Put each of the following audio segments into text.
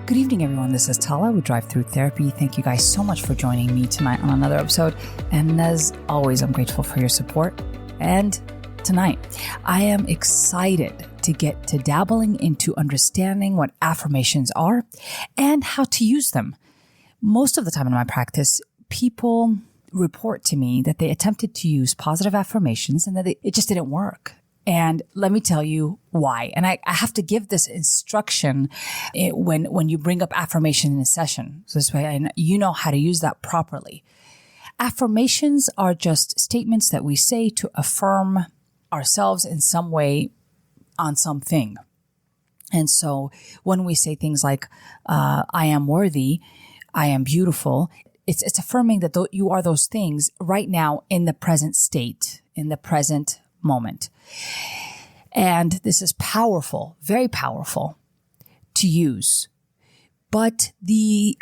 Good evening, everyone. This is Tala with Drive-thru Therapy. Thank you guys so much for joining me tonight on another episode. And as always, I'm grateful for your support. And tonight, I am excited to get to dabbling into understanding what affirmations are and how to use them. Most of the time in my practice, people report to me that they attempted to use positive affirmations and that it just didn't work. And let me tell you why. And I have to give this instruction when you bring up affirmation in a session. So this way you know how to use that properly. Affirmations are just statements that we say to affirm ourselves in some way on something. And so when we say things like, I am worthy, I am beautiful, it's affirming that you are those things right now in the present state, in the present moment. And this is powerful, very powerful to use. But the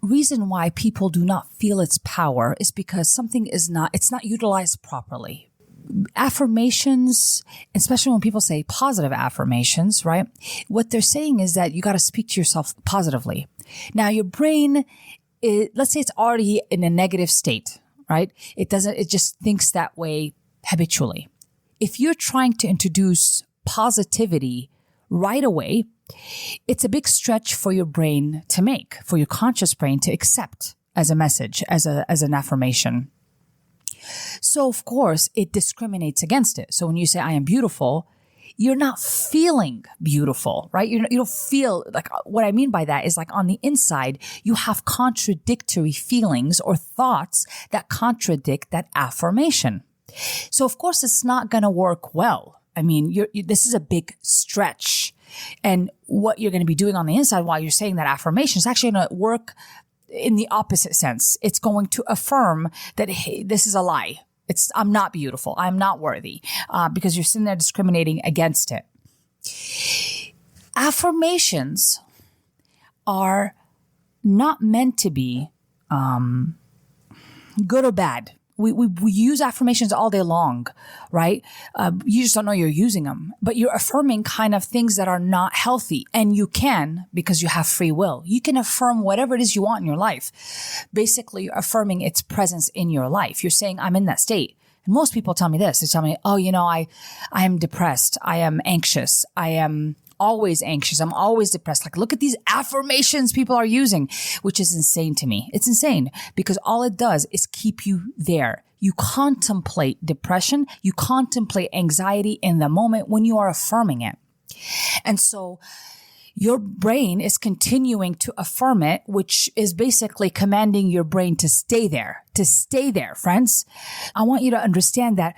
reason why people do not feel its power is because it's not utilized properly. Affirmations, especially when people say positive affirmations, right? What they're saying is that you got to speak to yourself positively. Now, your brain, let's say it's already in a negative state, right? It just thinks that way habitually. If you're trying to introduce positivity right away, it's a big stretch for your brain to make, for your conscious brain to accept as a message, as an affirmation. So, of course, it discriminates against it. So when you say, I am beautiful, you're not feeling beautiful, right? You don't feel like, what I mean by that is like on the inside, you have contradictory feelings or thoughts that contradict that affirmation. So, of course, it's not going to work well. I mean, this is a big stretch. And what you're going to be doing on the inside while you're saying that affirmation is actually going to work in the opposite sense. It's going to affirm that, hey, this is a lie. I'm not beautiful. I'm not worthy, because you're sitting there discriminating against it. Affirmations are not meant to be good or bad. We use affirmations all day long, right? You just don't know you're using them, but you're affirming kind of things that are not healthy. And you can, because you have free will. You can affirm whatever it is you want in your life. Basically, you're affirming its presence in your life. You're saying, I'm in that state. And most people tell me this. They tell me, oh, I am depressed. I am anxious. I am always anxious. I'm always depressed. Like, look at these affirmations people are using, which is insane to me. It's insane because all it does is keep you there. You contemplate depression. You contemplate anxiety in the moment when you are affirming it. And so your brain is continuing to affirm it, which is basically commanding your brain to stay there, friends. I want you to understand that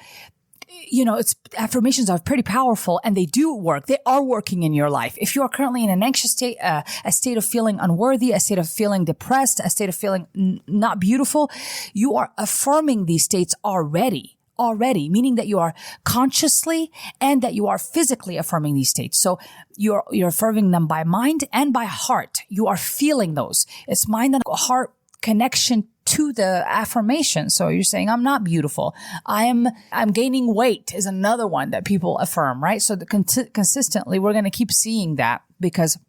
affirmations are pretty powerful and they do work. They are working in your life. If you are currently in an anxious state, a state of feeling unworthy, a state of feeling depressed, a state of feeling not beautiful, you are affirming these states already, meaning that you are consciously and that you are physically affirming these states. So you're affirming them by mind and by heart. You are feeling those. It's mind and heart connection to the affirmation. So you're saying, I'm not beautiful. I'm gaining weight is another one that people affirm, right? So consistently, we're going to keep seeing that because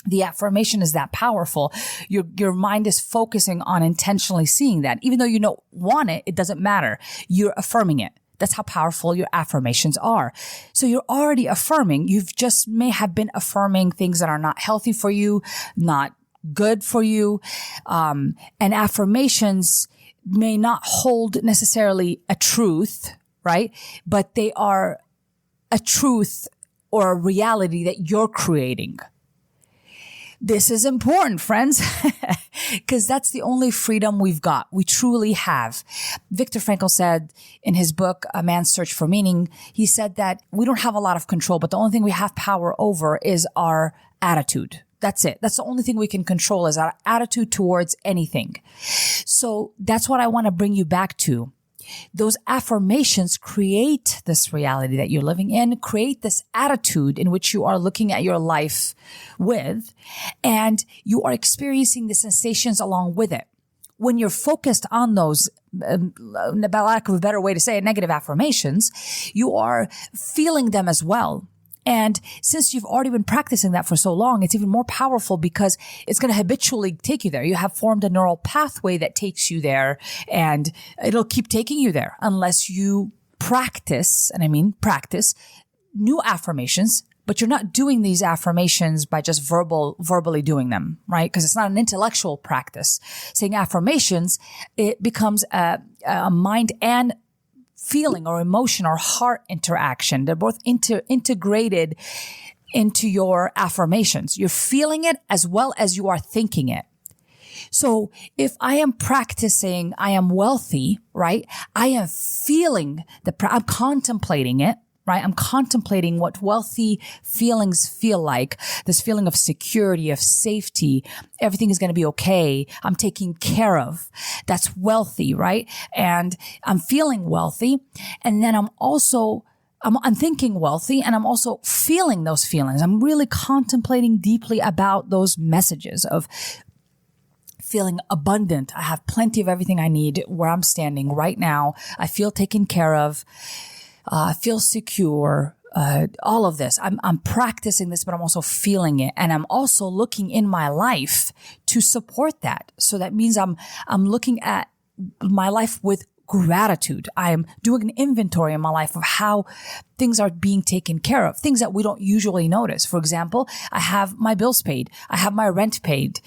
the affirmation is that powerful. Your mind is focusing on intentionally seeing that. Even though you don't want it, it doesn't matter. You're affirming it. That's how powerful your affirmations are. So you're already affirming. You've just may have been affirming things that are not healthy for you, not good for you. And affirmations may not hold necessarily a truth, right? But they are a truth or a reality that you're creating. This is important, friends, because that's the only freedom we've got. We truly have. Viktor Frankl said in his book, A Man's Search for Meaning, he said that we don't have a lot of control, but the only thing we have power over is our attitude. That's it. That's the only thing we can control is our attitude towards anything. So that's what I want to bring you back to. Those affirmations create this reality that you're living in, create this attitude in which you are looking at your life with, and you are experiencing the sensations along with it. When you're focused on those, by lack of a better way to say it, negative affirmations, you are feeling them as well. And since you've already been practicing that for so long, it's even more powerful because it's going to habitually take you there. You have formed a neural pathway that takes you there, and it'll keep taking you there unless you practice, and I mean practice, new affirmations. But you're not doing these affirmations by just verbally doing them, right? Because it's not an intellectual practice. Saying affirmations, it becomes a mind and feeling or emotion or heart interaction. They're both integrated into your affirmations. You're feeling it as well as you are thinking it. So if I am practicing, I am wealthy, right? I am feeling I'm contemplating it, right? I'm contemplating what wealthy feelings feel like. This feeling of security, of safety. Everything is going to be okay. I'm taken care of. That's wealthy, right? And I'm feeling wealthy. And then I'm thinking wealthy, and I'm also feeling those feelings. I'm really contemplating deeply about those messages of feeling abundant. I have plenty of everything I need where I'm standing right now. I feel taken care of. Feel secure, all of this. I'm practicing this, but I'm also feeling it. And I'm also looking in my life to support that. So that means I'm looking at my life with gratitude. I'm doing an inventory in my life of how things are being taken care of, things that we don't usually notice. For example, I have my bills paid. I have my rent paid.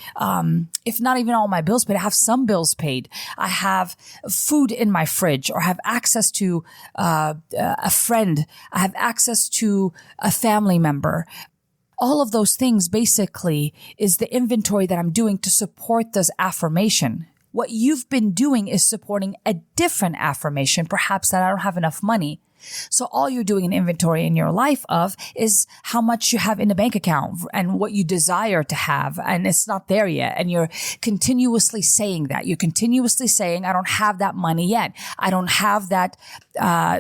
If not even all my bills paid, I have some bills paid. I have food in my fridge, or have access to a friend. I have access to a family member. All of those things basically is the inventory that I'm doing to support this affirmation. What you've been doing is supporting a different affirmation, perhaps that I don't have enough money. So all you're doing an inventory in your life of is how much you have in the bank account and what you desire to have. And it's not there yet. And you're continuously saying that. You're continuously saying, I don't have that money yet. I don't have that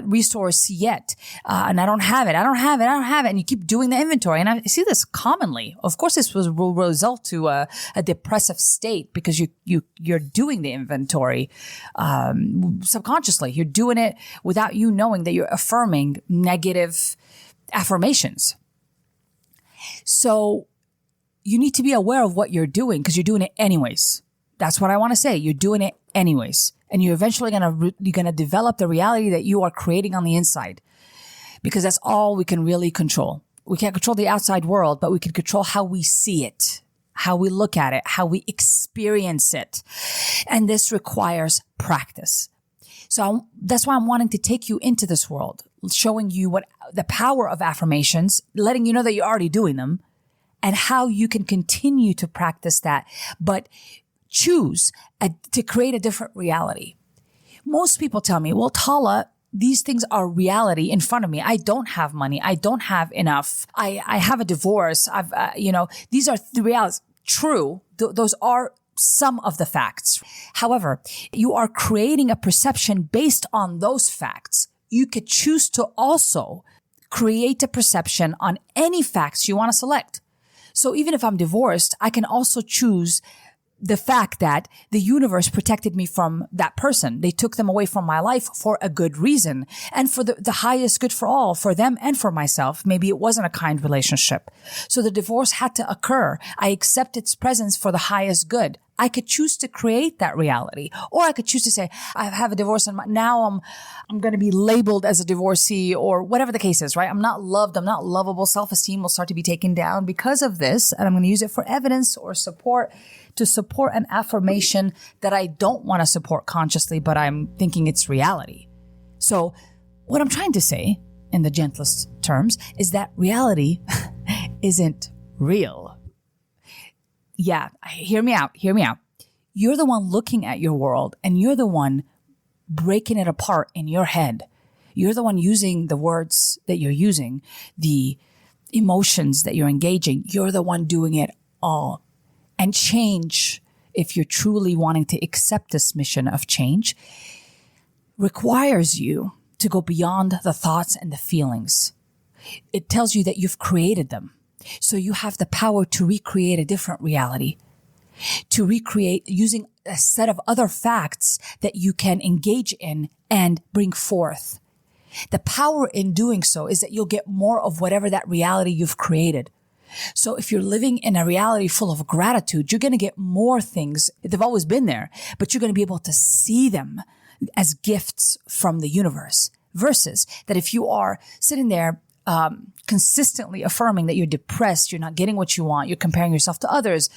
resource yet. And I don't have it. I don't have it. I don't have it. And you keep doing the inventory. And I see this commonly. Of course, this will result to a depressive state because you're doing the inventory subconsciously. You're doing it without you knowing that you're affirming negative affirmations. So you need to be aware of what you're doing because you're doing it anyways. That's what I want to say. You're doing it anyways. And you're eventually you're going to develop the reality that you are creating on the inside, because that's all we can really control. We can't control the outside world, but we can control how we see it, how we look at it, how we experience it. And this requires practice. So that's why I'm wanting to take you into this world, showing you what the power of affirmations, letting you know that you're already doing them, and how you can continue to practice that, but choose to create a different reality. Most people tell me, well, Tala, these things are reality in front of me. I don't have money. I don't have enough. I have a divorce. These are the realities. True. Those are some of the facts. However, you are creating a perception based on those facts. You could choose to also create a perception on any facts you want to select. So even if I'm divorced, I can also choose the fact that the universe protected me from that person. They took them away from my life for a good reason and for the highest good for all, for them and for myself. Maybe it wasn't a kind relationship. So the divorce had to occur. I accept its presence for the highest good. I could choose to create that reality, or I could choose to say, I have a divorce and now I'm going to be labeled as a divorcee, or whatever the case is, right? I'm not loved. I'm not lovable. Self-esteem will start to be taken down because of this. And I'm going to use it for evidence or support to support an affirmation that I don't want to support consciously, but I'm thinking it's reality. So what I'm trying to say in the gentlest terms is that reality isn't real. Yeah, hear me out. You're the one looking at your world, and you're the one breaking it apart in your head. You're the one using the words that you're using, the emotions that you're engaging. You're the one doing it all. And change, if you're truly wanting to accept this mission of change, requires you to go beyond the thoughts and the feelings. It tells you that you've created them. So you have the power to recreate a different reality, to recreate using a set of other facts that you can engage in and bring forth. The power in doing so is that you'll get more of whatever that reality you've created. So if you're living in a reality full of gratitude, you're going to get more things. They've always been there, but you're going to be able to see them as gifts from the universe. Versus that if you are sitting there consistently affirming that you're depressed, you're not getting what you want, you're comparing yourself to others,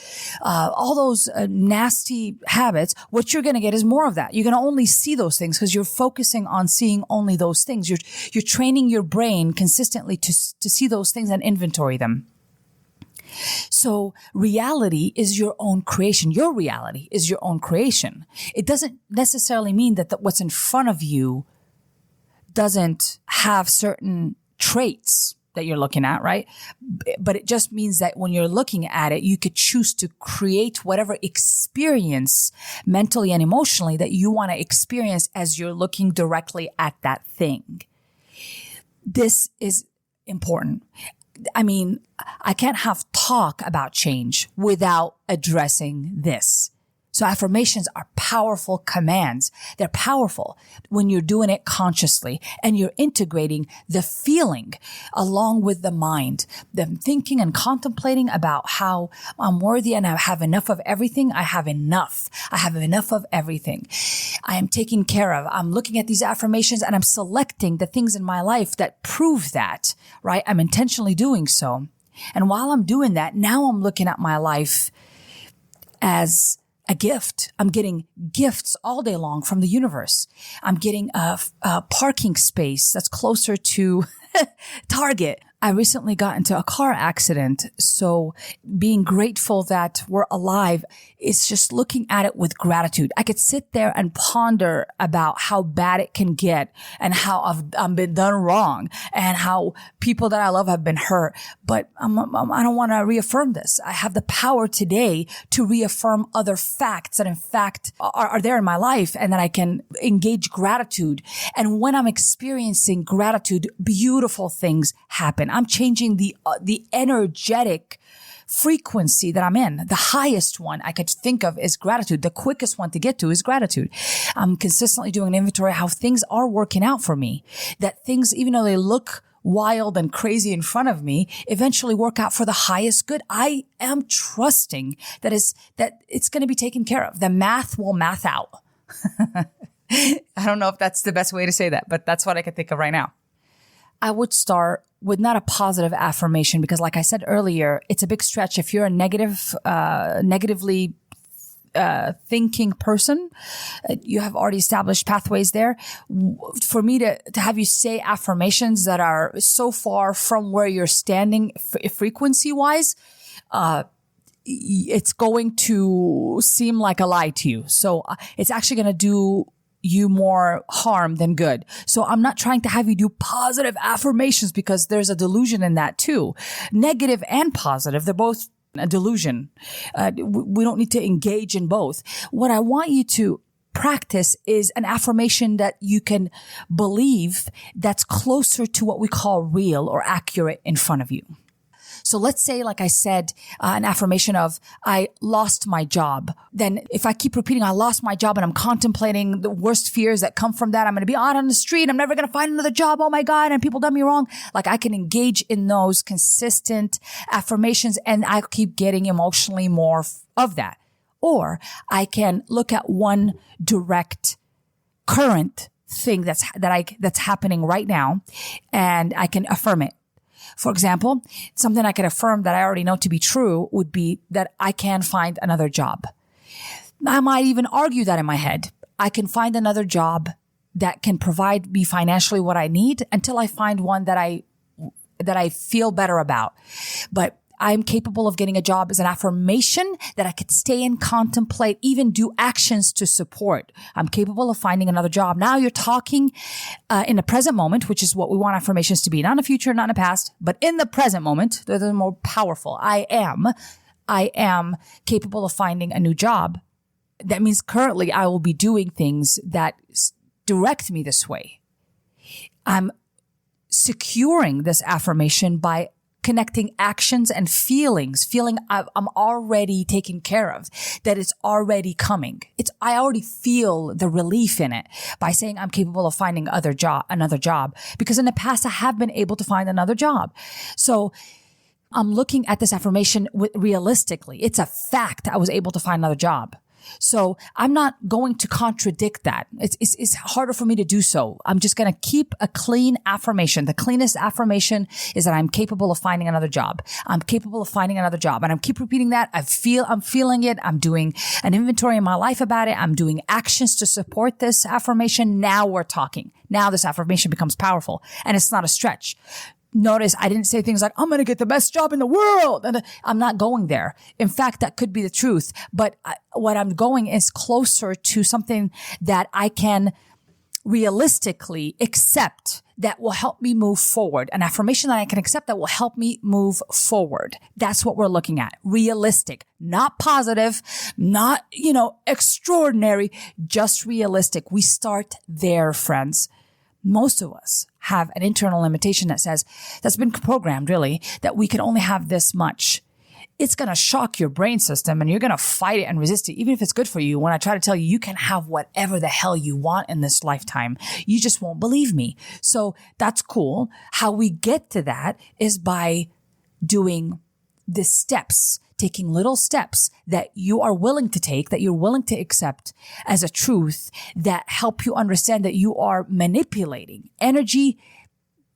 all those nasty habits, what you're going to get is more of that. You're going to only see those things because you're focusing on seeing only those things. You're training your brain consistently to see those things and inventory them. So reality is your own creation. Your reality is your own creation. It doesn't necessarily mean that what's in front of you doesn't have certain traits that you're looking at, right? But it just means that when you're looking at it, you could choose to create whatever experience mentally and emotionally that you want to experience as you're looking directly at that thing. This is important. I mean, I can't have talk about change without addressing this. So affirmations are powerful commands. They're powerful when you're doing it consciously and you're integrating the feeling along with the mind, the thinking and contemplating about how I'm worthy and I have enough of everything. I have enough. I have enough of everything. I am taken care of. I'm looking at these affirmations and I'm selecting the things in my life that prove that, right? I'm intentionally doing so. And while I'm doing that, now I'm looking at my life as a gift. I'm getting gifts all day long from the universe. I'm getting a parking space that's closer to Target. I recently got into a car accident. So being grateful that we're alive is just looking at it with gratitude. I could sit there and ponder about how bad it can get and how I've been done wrong and how people that I love have been hurt. But I don't want to reaffirm this. I have the power today to reaffirm other facts that in fact are there in my life and that I can engage gratitude. And when I'm experiencing gratitude, beautiful things happen. I'm changing the energetic frequency that I'm in. The highest one I could think of is gratitude. The quickest one to get to is gratitude. I'm consistently doing an inventory of how things are working out for me. That things, even though they look wild and crazy in front of me, eventually work out for the highest good. I am trusting that it's going to be taken care of. The math will math out. I don't know if that's the best way to say that, but that's what I can think of right now. I would start with not a positive affirmation because like I said earlier, it's a big stretch. If you're a negatively thinking person, you have already established pathways there. For me to have you say affirmations that are so far from where you're standing frequency wise, it's going to seem like a lie to you. So it's actually going to do you more harm than good. So I'm not trying to have you do positive affirmations because there's a delusion in that too. Negative and positive, they're both a delusion. We don't need to engage in both. What I want you to practice is an affirmation that you can believe that's closer to what we call real or accurate in front of you. So let's say, like I said, an affirmation of, I lost my job. Then if I keep repeating, I lost my job and I'm contemplating the worst fears that come from that, I'm going to be out on the street. I'm never going to find another job. Oh my God. And people done me wrong. Like I can engage in those consistent affirmations and I keep getting emotionally more of that. Or I can look at one direct current thing that's happening right now and I can affirm it. For example, something I could affirm that I already know to be true would be that I can find another job. I might even argue that in my head. I can find another job that can provide me financially what I need until I find one that I feel better about. But I'm capable of getting a job as an affirmation that I could stay and contemplate, even do actions to support. I'm capable of finding another job. Now you're talking in the present moment, which is what we want affirmations to be. Not in the future, not in the past, but in the present moment. They're the more powerful. I am capable of finding a new job. That means currently I will be doing things that direct me this way. I'm securing this affirmation by connecting actions and feeling I'm already taken care of, that it's already coming. I already feel the relief in it by saying I'm capable of finding another job, because in the past I have been able to find another job. So I'm looking at this affirmation realistically. It's a fact I was able to find another job. So I'm not going to contradict that. It's harder for me to do so. I'm just going to keep a clean affirmation. The cleanest affirmation is that I'm capable of finding another job. I'm capable of finding another job. And I'm keep repeating that. I'm feeling it. I'm doing an inventory in my life about it. I'm doing actions to support this affirmation. Now we're talking. Now this affirmation becomes powerful, and it's not a stretch. Notice I didn't say things like, I'm going to get the best job in the world. And I'm not going there. In fact, that could be the truth. But what I'm going is closer to something that I can realistically accept that will help me move forward. An affirmation that I can accept that will help me move forward. That's what we're looking at. Realistic, not positive, not, extraordinary, just realistic. We start there, friends. Most of us have an internal limitation that's been programmed really, that we can only have this much. It's going to shock your brain system, and you're going to fight it and resist it, even if it's good for you. When I try to tell you, you can have whatever the hell you want in this lifetime, you just won't believe me. So that's cool. How we get to that is by doing the steps, taking little steps that you are willing to take, that you're willing to accept as a truth, that help you understand that you are manipulating energy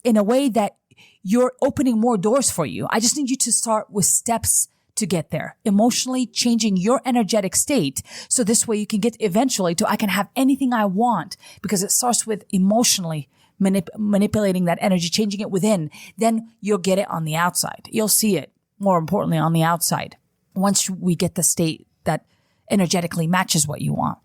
in a way that you're opening more doors for you. I just need you to start with steps to get there, emotionally changing your energetic state. So this way you can get eventually to, I can have anything I want, because it starts with emotionally manipulating that energy, changing it within. Then you'll get it on the outside. You'll see it, more importantly, on the outside, once we get the state that energetically matches what you want.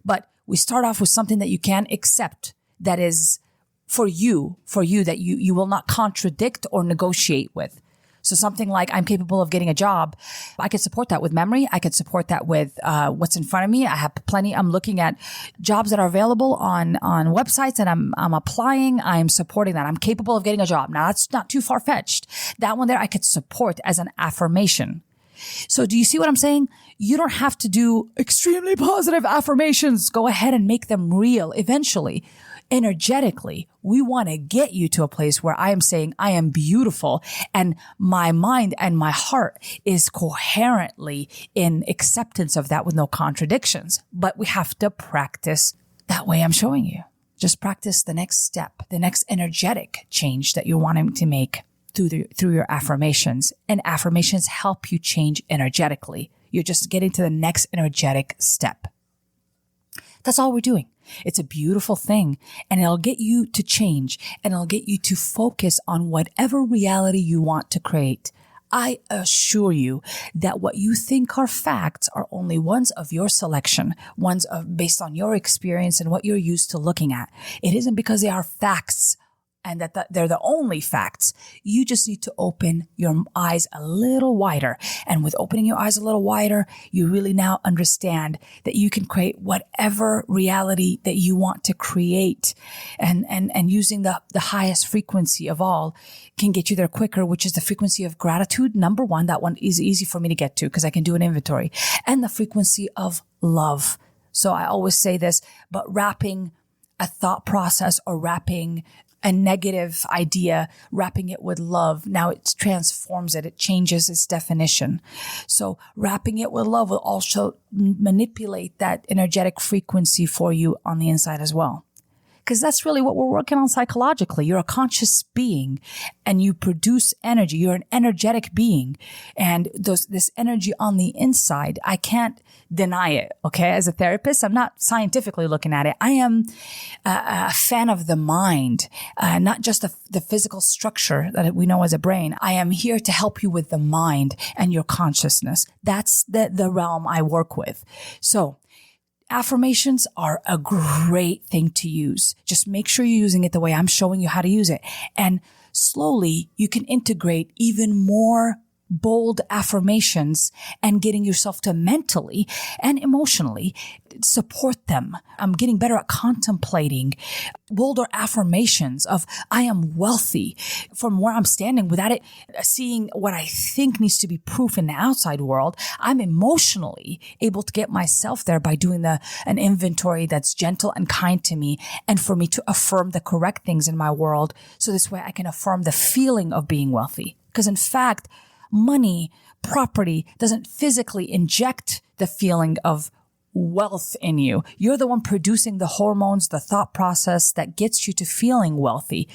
But we start off with something that you can accept, that is for you, that you will not contradict or negotiate with. So something like, I'm capable of getting a job. I could support that with memory. I could support that with what's in front of me. I have plenty. I'm looking at jobs that are available on websites, and I'm applying. I'm supporting that. I'm capable of getting a job. Now that's not too far fetched. That one there I could support as an affirmation. So do you see what I'm saying? You don't have to do extremely positive affirmations. Go ahead and make them real eventually. Energetically, we want to get you to a place where I am saying I am beautiful, and my mind and my heart is coherently in acceptance of that with no contradictions. But we have to practice that way I'm showing you. Just practice the next step, the next energetic change that you're wanting to make through your affirmations. And affirmations help you change energetically. You're just getting to the next energetic step. That's all we're doing. It's a beautiful thing, and it'll get you to change, and it'll get you to focus on whatever reality you want to create. I assure you that what you think are facts are only ones of your selection, based on your experience and what you're used to looking at. It isn't because they are facts and that they're the only facts. You just need to open your eyes a little wider. And with opening your eyes a little wider, you really now understand that you can create whatever reality that you want to create. And using the highest frequency of all can get you there quicker, which is the frequency of gratitude. Number one, that one is easy for me to get to because I can do an inventory. And the frequency of love. So I always say this, but wrapping a thought process or wrapping a negative idea, wrapping it with love, now it transforms it. It changes its definition. So wrapping it with love will also manipulate that energetic frequency for you on the inside as well. Because that's really what we're working on psychologically. You're a conscious being and you produce energy. You're an energetic being. And this energy on the inside, I can't deny it. Okay. As a therapist, I'm not scientifically looking at it. I am a fan of the mind, not just the physical structure that we know as a brain. I am here to help you with the mind and your consciousness. That's the realm I work with. So affirmations are a great thing to use. Just make sure you're using it the way I'm showing you how to use it. And slowly you can integrate even more bold affirmations and getting yourself to mentally and emotionally support them. I'm getting better at contemplating bolder affirmations of I am wealthy from where I'm standing without it seeing what I think needs to be proof in the outside world. I'm emotionally able to get myself there by doing an inventory that's gentle and kind to me, and for me to affirm the correct things in my world. So this way I can affirm the feeling of being wealthy. Because in fact, money, property doesn't physically inject the feeling of wealth in you. You're the one producing the hormones, the thought process that gets you to feeling wealthy.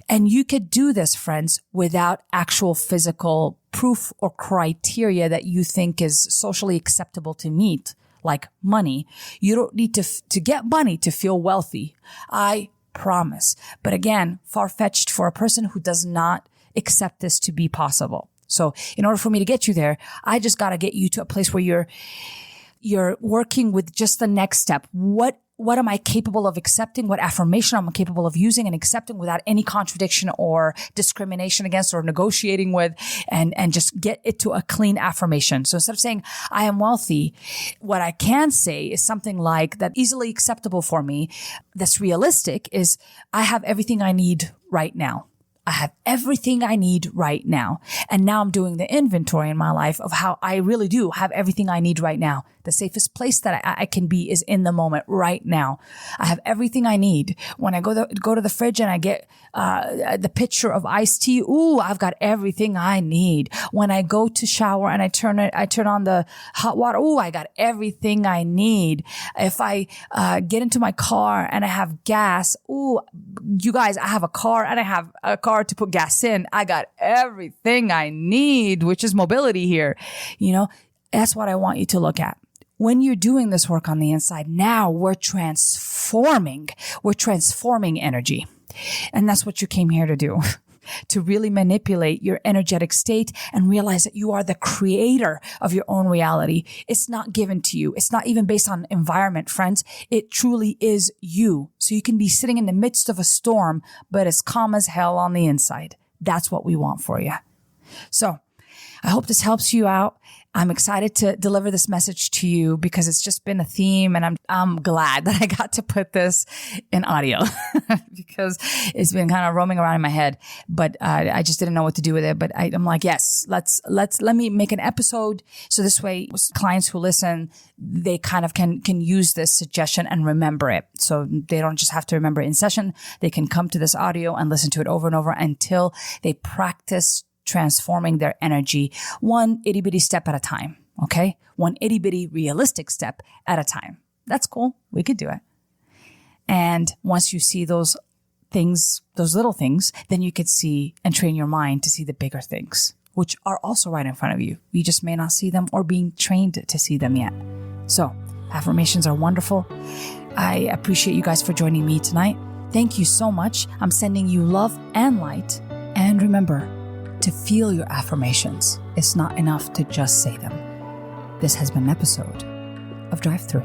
And you could do this, friends, without actual physical proof or criteria that you think is socially acceptable to meet, like money. You don't need to get money to feel wealthy. I promise. But again, far-fetched for a person who does not accept this to be possible. So in order for me to get you there, I just got to get you to a place where you're working with just the next step. What am I capable of accepting? What affirmation am I capable of using and accepting without any contradiction or discrimination against or negotiating with, and just get it to a clean affirmation. So instead of saying, I am wealthy, what I can say is something like that easily acceptable for me, that's realistic, is I have everything I need right now. I have everything I need right now. And now I'm doing the inventory in my life of how I really do have everything I need right now. The safest place that I can be is in the moment right now. I have everything I need. When I go to the fridge and I get the pitcher of iced tea, ooh, I've got everything I need. When I go to shower and I turn on the hot water, ooh, I got everything I need. If I get into my car and I have gas, ooh, you guys, I have a car and I have a car to put gas in. I got everything I need, which is mobility here. That's what I want you to look at. When you're doing this work on the inside, now we're transforming energy. And that's what you came here to do, to really manipulate your energetic state and realize that you are the creator of your own reality. It's not given to you. It's not even based on environment, friends. It truly is you. So you can be sitting in the midst of a storm, but as calm as hell on the inside. That's what we want for you. So I hope this helps you out. I'm excited to deliver this message to you because it's just been a theme, and I'm glad that I got to put this in audio because it's been kind of roaming around in my head, but I just didn't know what to do with it. But I'm like, yes, let me make an episode. So this way clients who listen, they kind of can use this suggestion and remember it. So they don't just have to remember it in session. They can come to this audio and listen to it over and over until they practice transforming their energy one itty bitty step at a time. Okay. One itty bitty realistic step at a time. That's cool. We could do it. And once you see those things, those little things, then you could see and train your mind to see the bigger things, which are also right in front of you. You just may not see them or being trained to see them yet. So affirmations are wonderful. I appreciate you guys for joining me tonight. Thank you so much. I'm sending you love and light. And remember, to feel your affirmations, it's not enough to just say them. This has been an episode of Drive-thru.